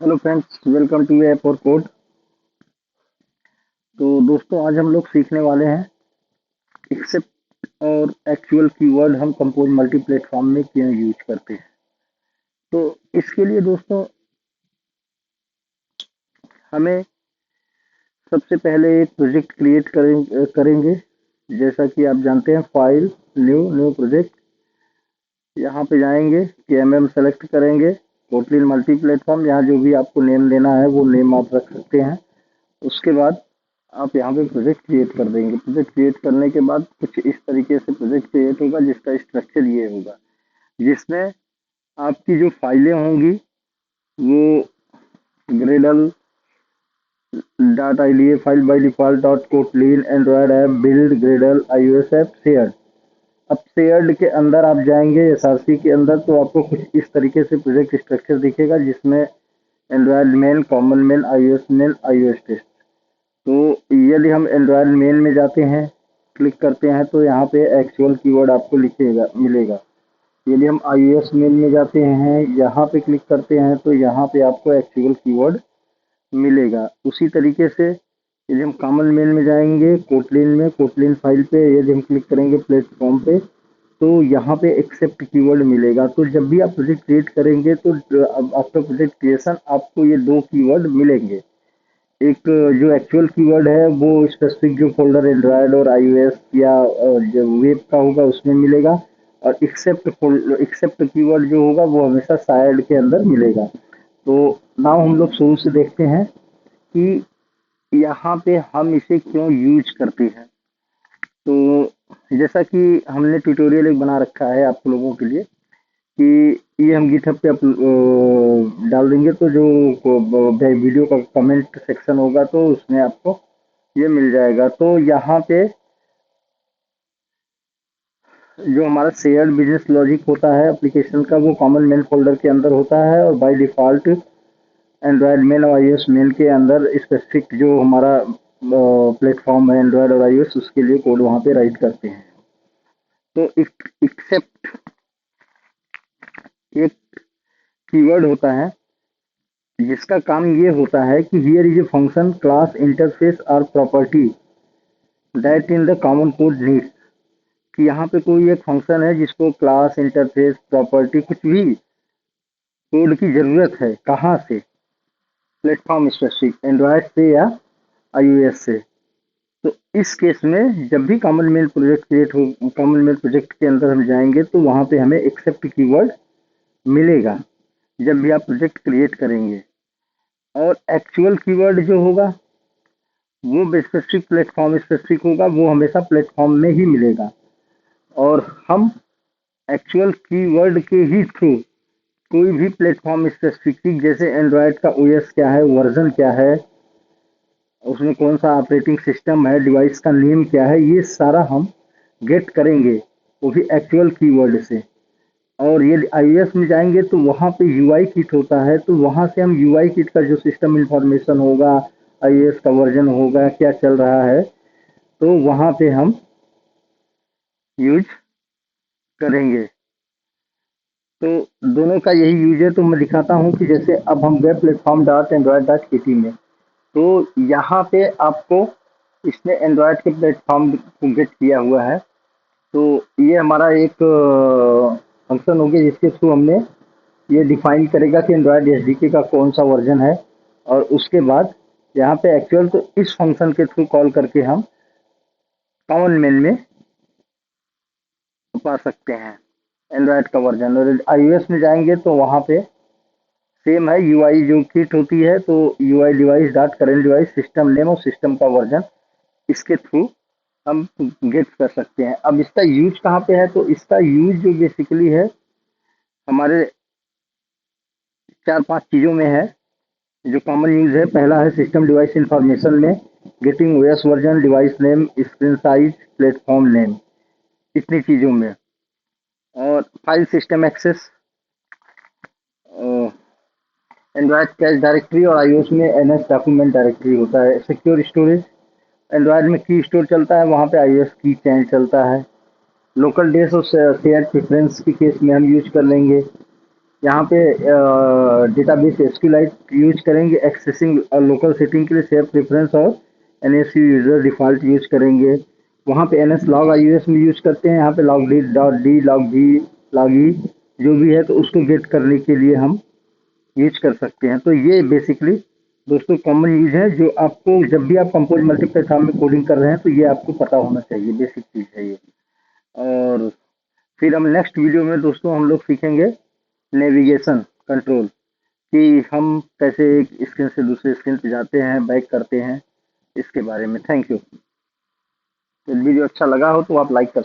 Hello friends, welcome to app और code. तो दोस्तों, आज हम लोग सीखने वाले हैं एक्सेप्ट और एक्चुअल कीवर्ड हम कंपोज मल्टी प्लेटफॉर्म में क्यों यूज करते हैं। तो इसके लिए दोस्तों, हमें सबसे पहले एक प्रोजेक्ट क्रिएट करेंगे। जैसा कि आप जानते हैं, फाइल, न्यू न्यू प्रोजेक्ट। यहाँ पे जाएंगे कि सेलेक्ट करेंगे, कोटलिन मल्टी प्लेटफॉर्म। यहाँ जो भी आपको नेम देना है वो नेम आप रख सकते हैं। उसके बाद आप यहाँ पे प्रोजेक्ट क्रिएट कर देंगे। प्रोजेक्ट क्रिएट करने के बाद कुछ इस तरीके से प्रोजेक्ट क्रिएट होगा, जिसका स्ट्रक्चर ये होगा, जिसमें आपकी जो फाइलें होंगी वो Gradle dot I file by default dot Kotlin Android app build Gradle iOS app share. अब शेयर्ड के अंदर आप जाएंगे SRC के अंदर, तो आपको कुछ इस तरीके से प्रोजेक्ट स्ट्रक्चर दिखेगा, जिसमें Android main, common main, iOS test. तो यदि हम एंड्रॉयड मेन में जाते हैं, क्लिक करते हैं, तो यहाँ पे एक्चुअल कीवर्ड आपको लिखेगा मिलेगा। यदि हम iOS मेन में जाते हैं, यहाँ पे क्लिक करते हैं, तो यहाँ पे आपको एक्चुअल कीवर्ड मिलेगा। उसी तरीके से यदि हम कॉमन मेन में जाएंगे, कोटलिन में, कोटलिन फाइल पे यदि हम क्लिक करेंगे प्लेटफॉर्म पे, तो यहाँ पे एक्सेप्ट कीवर्ड मिलेगा। तो जब भी आप प्रोजेक्ट क्रिएट करेंगे, तो आफ्टर प्रोजेक्ट क्रिएशन आपको ये दो कीवर्ड मिलेंगे। एक जो एक्चुअल कीवर्ड है वो स्पेसिफिक जो फ़ोल्डर एंड्रॉयड और iOS या जो वेब का होगा उसमें मिलेगा। और एक्सेप्ट कीवर्ड जो होगा वो हमेशा साइड के अंदर मिलेगा। तो नाउ हम लोग शुरू से देखते हैं कि यहाँ पे हम इसे क्यों यूज करते हैं। तो जैसा कि हमने ट्यूटोरियल एक बना रखा है आप लोगों के लिए, कि ये हम गिटहब पे डाल देंगे, तो जो वीडियो का कमेंट सेक्शन होगा तो उसमें आपको ये मिल जाएगा। तो यहाँ पे जो हमारा शेयर्ड बिजनेस लॉजिक होता है एप्लीकेशन का, वो कॉमन मेन फोल्डर के अंदर होता है, और बाय डिफ़ॉल्ट एंड्रॉयड मेन और iOS मेन के अंदर स्पेसिफिक जो हमारा प्लेटफॉर्म है एंड्रॉयड और iOS, उसके लिए कोड वहाँ पे राइट करते हैं। तो एक्सेप्ट एक कीवर्ड होता है जिसका काम ये होता है कि here is a function, class, interface और property that in the common code needs. कि यहाँ पे कोई एक फंक्शन है जिसको क्लास, इंटरफेस, प्रॉपर्टी, कुछ भी कोड की ज़रूरत है। कहाँ से? प्लेटफॉर्म स्पेसिफिक, एंड्रॉयड से या iOS से। तो इस केस में जब भी कॉमन मेल प्रोजेक्ट क्रिएट हो, कॉमन मेल प्रोजेक्ट के अंदर हम जाएंगे, तो वहाँ पे हमें एक्सेप्ट कीवर्ड मिलेगा जब भी आप प्रोजेक्ट क्रिएट करेंगे। और एक्चुअल कीवर्ड जो होगा वो स्पेसिफिक प्लेटफॉर्म स्पेसिफिक होगा, वो हमेशा प्लेटफॉर्म में ही मिलेगा। और हम एक्चुअल कीवर्ड के ही थ्रू कोई भी प्लेटफॉर्म स्पेसिफिक, जैसे एंड्रॉयड का ओएस क्या है, वर्जन क्या है, उसमें कौन सा ऑपरेटिंग सिस्टम है, डिवाइस का नेम क्या है, ये सारा हम गेट करेंगे, वो भी एक्चुअल कीवर्ड से। और ये iOS में जाएंगे तो वहाँ पे यूआई किट होता है, तो वहाँ से हम यूआई किट का जो सिस्टम इंफॉर्मेशन होगा, iOS का वर्जन होगा, क्या चल रहा है, तो वहाँ पे हम यूज करेंगे। तो दोनों का यही यूज है। तो मैं दिखाता हूँ कि जैसे अब हम web platform dot Android dot के में, तो यहाँ पे आपको इसने एंड्रॉयड के प्लेटफॉर्म को गेट किया हुआ है। तो ये हमारा एक फंक्शन हो गया, जिसके थ्रू हमने ये डिफाइन करेगा कि एंड्रॉयड एसडीके का कौन सा वर्जन है। और उसके बाद यहाँ पे एक्चुअल, तो इस फंक्शन के थ्रू कॉल करके हम कॉमन मेल में पा सकते हैं एंड्रॉयड का वर्जन। और iOS में जाएंगे तो वहाँ पे सेम है, यूआई जो किट होती है, तो UI device dot current device system name और सिस्टम का वर्जन, इसके थ्रू हम गेट कर सकते हैं। अब इसका यूज कहाँ पे है? तो इसका यूज जो बेसिकली है हमारे चार पांच चीज़ों में है। जो कॉमन यूज है, पहला है सिस्टम डिवाइस इंफॉर्मेशन में, getting OS version, device name, screen size, platform name, इतनी चीज़ों में। और file system access, Android cache directory, और iOS में एनएस डॉक्यूमेंट डायरेक्टरी होता है। सिक्योर स्टोरेज, एंड्रॉयड में की स्टोर चलता है, वहाँ पे iOS की चैन चलता है। लोकल डेस और शेयर प्रेफरेंस के केस में हम यूज कर लेंगे। यहाँ पे डेटाबेस एसक्यूएलाइट यूज करेंगे, एक्सेसिंग लोकल सेटिंग के लिए शेयर प्रेफरेंस और एनएस यूजर डिफॉल्ट यूज करेंगे। वहाँ पे एनएस लॉग आईओएस में यूज करते हैं, यहाँ पे log d dot d log g log e जो भी है, तो उसको गेट करने के लिए हम यूज कर सकते हैं। तो ये बेसिकली दोस्तों कॉमन यूज है, जो आपको जब भी आप कंपोज मल्टीप्लेटफॉर्म में कोडिंग कर रहे हैं तो ये आपको पता होना चाहिए, बेसिक चीज है ये। और फिर हम नेक्स्ट वीडियो में दोस्तों हम लोग सीखेंगे नेविगेशन कंट्रोल, कि हम कैसे एक स्क्रीन से दूसरे स्क्रीन पे जाते हैं, बैक करते हैं, इसके बारे में। Thank you. तो वीडियो अच्छा लगा हो तो आप लाइक कर